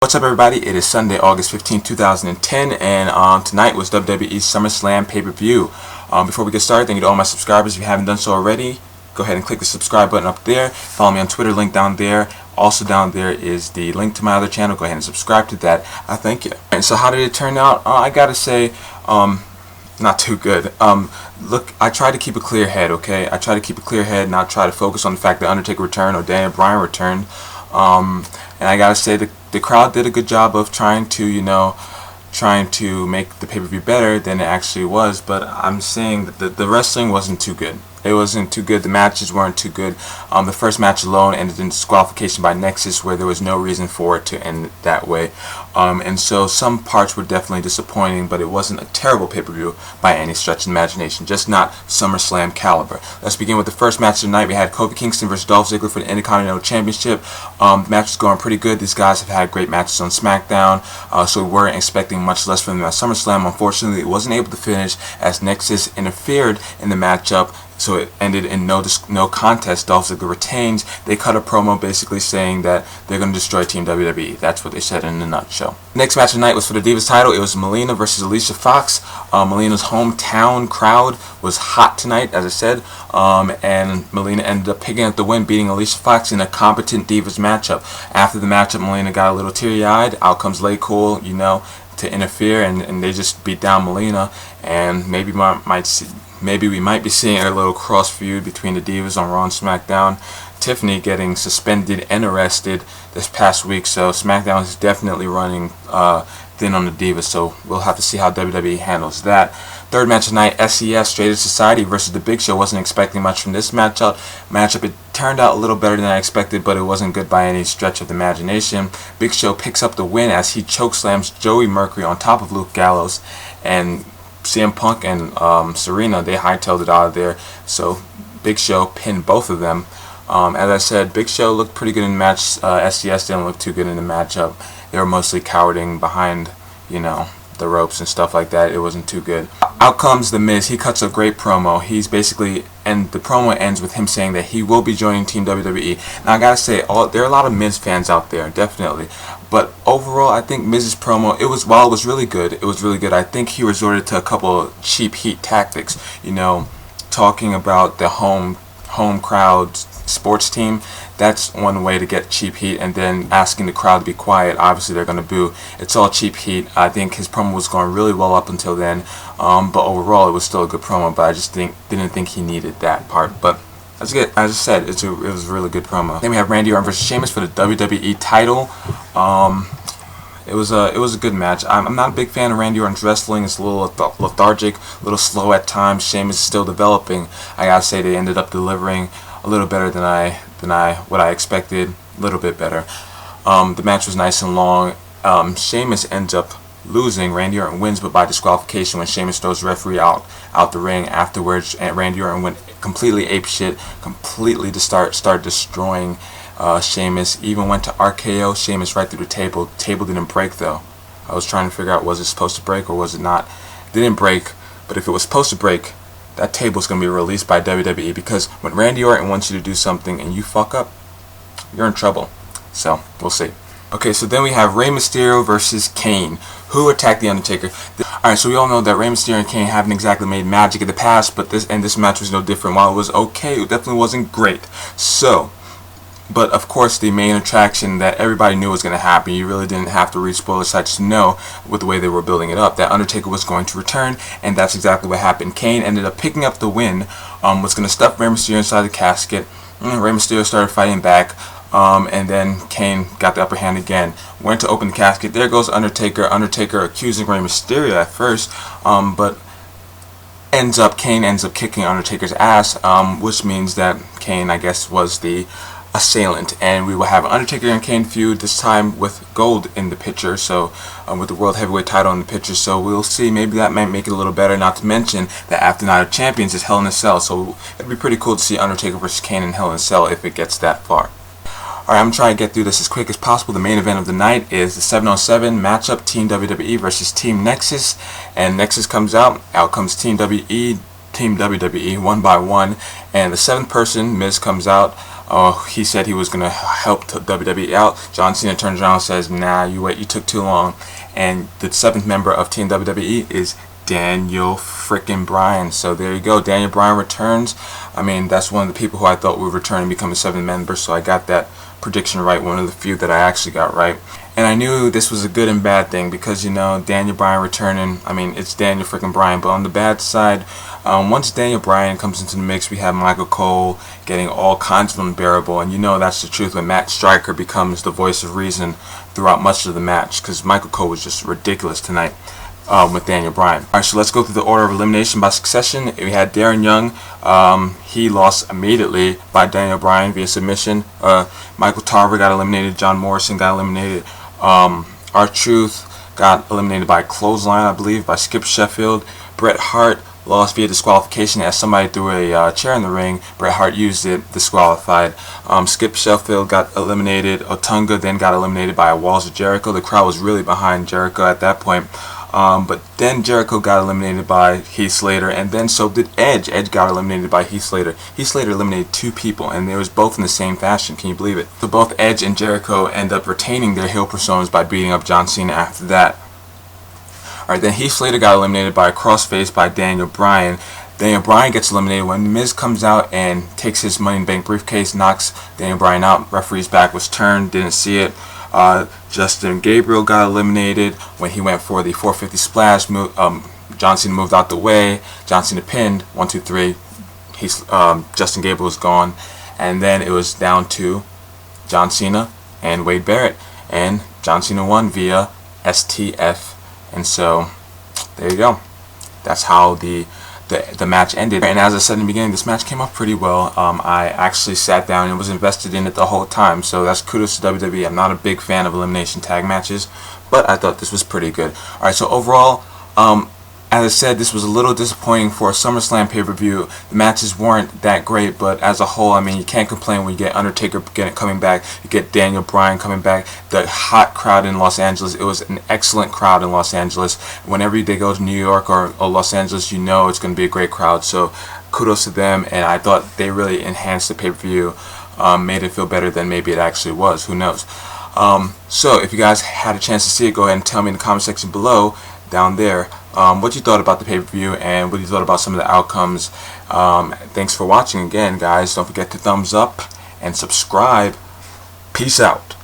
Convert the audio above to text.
What's up, everybody? It is Sunday, August 15, 2010, and tonight was WWE SummerSlam pay-per-view. Before we get started, thank you to all my subscribers. If you haven't done so already, go ahead and click the subscribe button up there. Follow me on Twitter, link down there. Also down there is the link to my other channel. Go ahead and subscribe to that. I thank you. And so how did it turn out? I gotta say, not too good. Look, I tried to keep a clear head, okay? I tried to keep a clear head, not try to focus on the fact that Undertaker returned or Bryan returned. And I gotta say, the crowd did a good job of trying to make the pay-per-view better than it actually was. But I'm saying that the wrestling wasn't too good. It wasn't too good. The matches weren't too good. The first match alone ended in disqualification by Nexus, where there was no reason for it to end that way. And so some parts were definitely disappointing, but it wasn't a terrible pay-per-view by any stretch of the imagination. Just not SummerSlam caliber. Let's begin with the first match of the night. We had Kofi Kingston versus Dolph Ziggler for the Intercontinental Championship. The match was going pretty good. These guys have had great matches on SmackDown, so we weren't expecting much less from them at SummerSlam. Unfortunately, it wasn't able to finish as Nexus interfered in the matchup. So it ended in no contest. Dolph Ziggler retains. They cut a promo basically saying that they're going to destroy Team WWE. That's what they said in a nutshell. Next match of the night was for the Divas title. It was Melina versus Alicia Fox. Melina's hometown crowd was hot tonight, as I said. And Melina ended up picking up the win, beating Alicia Fox in a competent Divas matchup. After the matchup, Melina got a little teary-eyed. Out comes Lay Cool, to interfere, and they just beat down Melina. And maybe we might be seeing a little cross feud between the Divas on Raw and SmackDown. Tiffany getting suspended and arrested this past week, so SmackDown is definitely running thin on the Divas, so we'll have to see how WWE handles that. Third match tonight, SES Straight Edge Society versus The Big Show. Wasn't expecting much from this matchup. It turned out a little better than I expected, but it wasn't good by any stretch of the imagination. Big Show picks up the win as he chokeslams Joey Mercury on top of Luke Gallows, and CM Punk and Serena, they hightailed it out of there. So Big Show pinned both of them. As I said, Big Show looked pretty good in the match. SCS didn't look too good in the matchup. They were mostly cowering behind, the ropes and stuff like that. It wasn't too good. Out comes The Miz. He cuts a great promo. And the promo ends with him saying that he will be joining Team WWE. Now I gotta say, there are a lot of Miz fans out there, definitely. But overall, I think Miz's promo, while it was really good, I think he resorted to a couple of cheap heat tactics. Talking about the home crowd sports team. That's one way to get cheap heat, and then asking the crowd to be quiet. Obviously, they're going to boo. It's all cheap heat. I think his promo was going really well up until then, but overall, it was still a good promo. But I just didn't think he needed that part. But as I said, it was a really good promo. Then we have Randy Orton versus Sheamus for the WWE title. It was a good match. I'm not a big fan of Randy Orton's wrestling. It's a little lethargic, a little slow at times. Sheamus is still developing. I gotta say, they ended up delivering a little better than what I expected. A little bit better. The match was nice and long. Sheamus ends up losing. Randy Orton wins, but by disqualification when Sheamus throws the referee out the ring. Afterwards, and Randy Orton went completely apeshit, completely to start destroying Sheamus. Even went to RKO Sheamus right through the table. The table didn't break though. I was trying to figure out, was it supposed to break or was it not? It didn't break, but if it was supposed to break, that table is going to be released by WWE, because when Randy Orton wants you to do something and you fuck up, you're in trouble. So we'll see. Okay, so then we have Rey Mysterio versus Kane, who attacked The Undertaker. Alright, so we all know that Rey Mysterio and Kane haven't exactly made magic in the past, but this match was no different. While it was okay, it definitely wasn't great. But of course, the main attraction that everybody knew was going to happen, you really didn't have to read spoiler sites to know, with the way they were building it up, that Undertaker was going to return, and that's exactly what happened. Kane ended up picking up the win, was going to stuff Rey Mysterio inside the casket. Rey Mysterio started fighting back, and then Kane got the upper hand again. Went to open the casket. There goes Undertaker. Undertaker accusing Rey Mysterio at first, but Kane ends up kicking Undertaker's ass, which means that Kane, I guess, was the assailant, and we will have Undertaker and Kane feud, this time with gold in the picture, so with the World Heavyweight title in the picture, so we'll see. Maybe that might make it a little better, not to mention that after Night of Champions is Hell in a Cell, so it'd be pretty cool to see Undertaker versus Kane in Hell in a Cell if it gets that far. Alright, I'm trying to get through this as quick as possible. The main event of the night is the 7-on-7 matchup, Team WWE versus Team Nexus, and Nexus comes out comes Team WWE one by one, and the seventh person, Miz, comes out. He said he was going to help WWE out. John Cena turns around and says, nah, you wait, you took too long. And the 7th member of Team WWE is Daniel freaking Bryan. So there you go. Daniel Bryan returns. I mean, that's one of the people who I thought would return and become a 7th member. So I got that prediction right. One of the few that I actually got right. And I knew this was a good and bad thing because, you know, Daniel Bryan returning. I mean, it's Daniel freaking Bryan. But on the bad side, once Daniel Bryan comes into the mix, we have Michael Cole getting all kinds of unbearable. And you know that's the truth when Matt Striker becomes the voice of reason throughout much of the match, because Michael Cole was just ridiculous tonight with Daniel Bryan. Alright, so let's go through the order of elimination by succession. We had Darren Young. He lost immediately by Daniel Bryan via submission. Michael Tarver got eliminated. John Morrison got eliminated. R-Truth got eliminated by clothesline, I believe, by Skip Sheffield. Bret Hart lost via disqualification as somebody threw a chair in the ring. Bret Hart used it, disqualified. Skip Sheffield got eliminated. Otunga then got eliminated by Walls of Jericho. The crowd was really behind Jericho at that point. But then Jericho got eliminated by Heath Slater, and then so did Edge. Edge got eliminated by Heath Slater. Heath Slater eliminated 2 people, and they was both in the same fashion. Can you believe it? So both Edge and Jericho end up retaining their heel personas by beating up John Cena after that. Alright, then Heath Slater got eliminated by a crossface by Daniel Bryan. Daniel Bryan gets eliminated when The Miz comes out and takes his Money in the Bank briefcase, knocks Daniel Bryan out. Referee's back was turned, didn't see it. Justin Gabriel got eliminated when he went for the 450 splash move. John Cena moved out the way. John Cena pinned. 1, 2, 3. Justin Gabriel was gone, and then it was down to John Cena and Wade Barrett, and John Cena won via STF. And so there you go. That's how the match ended. And as I said in the beginning, this match came off pretty well. I actually sat down and was invested in it the whole time, so that's kudos to WWE. I'm not a big fan of elimination tag matches, but I thought this was pretty good. Alright, so overall, as I said, this was a little disappointing for a SummerSlam pay-per-view. The matches weren't that great, but as a whole, I mean, you can't complain when you get Undertaker coming back, you get Daniel Bryan coming back, the hot crowd in Los Angeles. It was an excellent crowd in Los Angeles. Whenever they go to New York or Los Angeles, you know it's going to be a great crowd, so kudos to them, and I thought they really enhanced the pay-per-view, made it feel better than maybe it actually was. Who knows? So if you guys had a chance to see it, go ahead and tell me in the comment section below down there what you thought about the pay-per-view and what you thought about some of the outcomes. Thanks for watching again, guys. Don't forget to thumbs up and subscribe. Peace out.